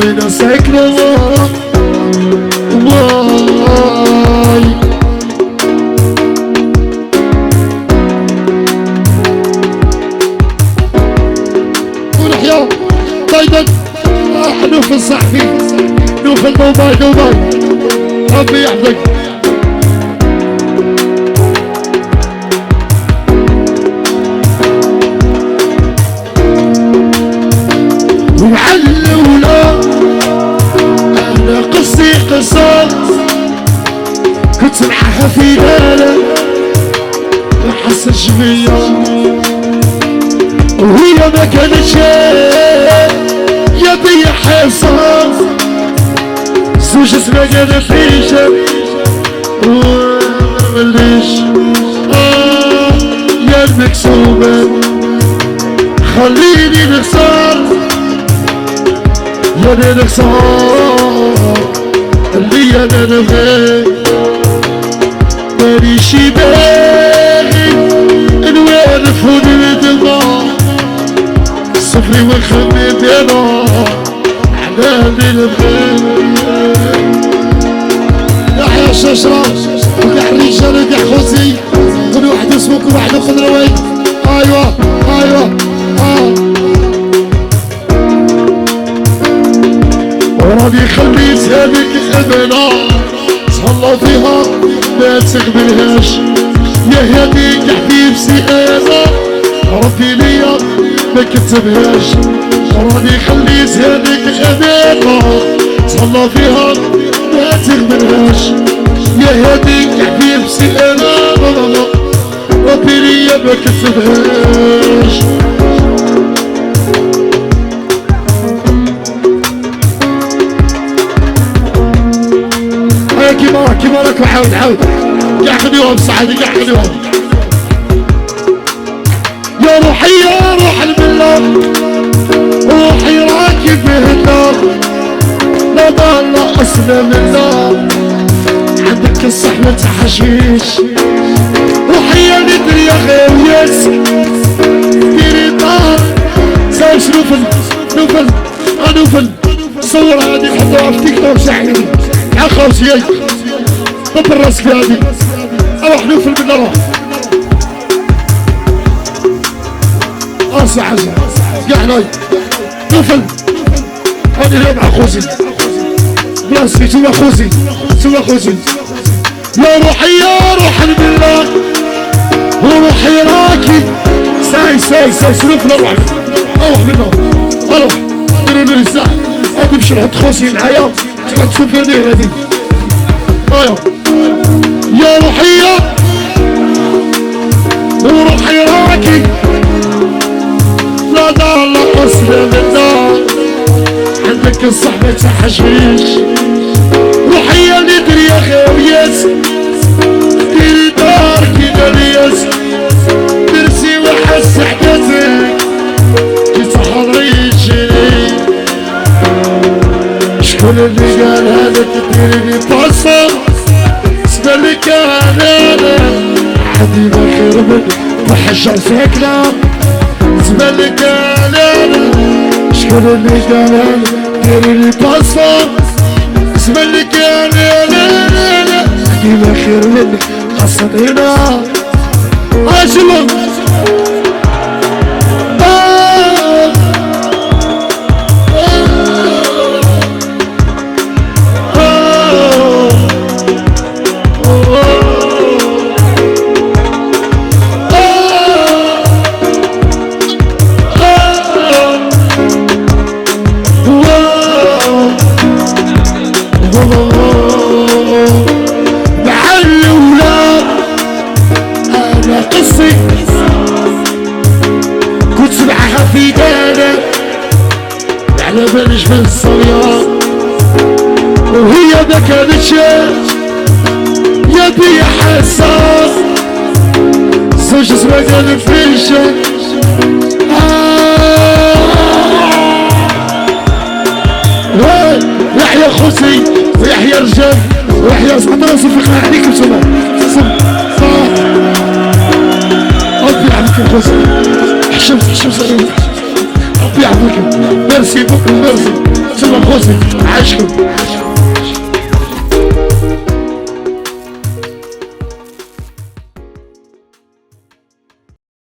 بين ساكنة واي ونحيا دايما نوفل صاحبي نوفل دبي ربي يحفظك ومع الأولى أنا قصتي قصة كنت معاها في ليلة ما حسش بيا وهي ما كانتش يا بيا حصة زوج اسمها كان فيشة ومليش يا المكسومة خليني نخسر يا انا نخسر اللي انا نبغي مانيش باغي نوارف وندمع صفري ونخمم انا على اللي نبغي يحيى الشجرة وكاع الرجال وكاع خوتي كل واحد اسمك وواحد قدروي ايوا وراني خليتها لك امانة تهلا فيها ما تقبلهاش يا هاديك حبيبتي انا ربي ليا ما كتبهاش وراني خليتها لك امانة تهلا فيها ما تقبلهاش يا هاديك حبيبتي انا ربي ليا ما كتبهاش كيما راك وعاود كاع خليوهم صعادي كاع خليوهم يا روحي يا روح الملة روحي راكي بهنا لا ضل اصلا منا عندك الصحنة تاع حشيش روحي يا ندري يا غاوياس ديري طار ساوش نوفل صور هادي حطوها في تيك توك ساحلين يا خوتي طب الراس في هادي اروح نوفل بالنار اسع كاع ناي نوفل هادي هي مع خوتي بلاصتي توا خوتي يا روحي يا روح بالله وروحي راكي ساي نوفل اروح بالنار اروح ديروا لي الساعه غادي نمشي نحط خوتي معايا تبقى تشوفوني هادي يا روحي وروحي راكي لا ضل اصلا منا عندك الصحبة تاع حشيش روحي يا ندري يا غاويات ديري دار كيما لياس درسي وحس حداتك كي تحضري تجيني شكون اللي قال هذاك ديري لي باصة سبالك انا حدي ما خير من محجر ساكنة سبالك انا شكون اللي قال ديري لي باصة سبالك انا حدي ما خير من قصدينا اجلو على بالش من الصبيان وهي ما كانتش يا بيا حساس زوج اسمها كان فيشة يحيى خوتي ويحيى رجال ويحيى صحاب راسو في قناع عليك نتوما ربي يعملك خوتي حشمت عليك ربي يعملك بوكو ميرسي بوكو ميرسي. سلام خوسي عاشكم.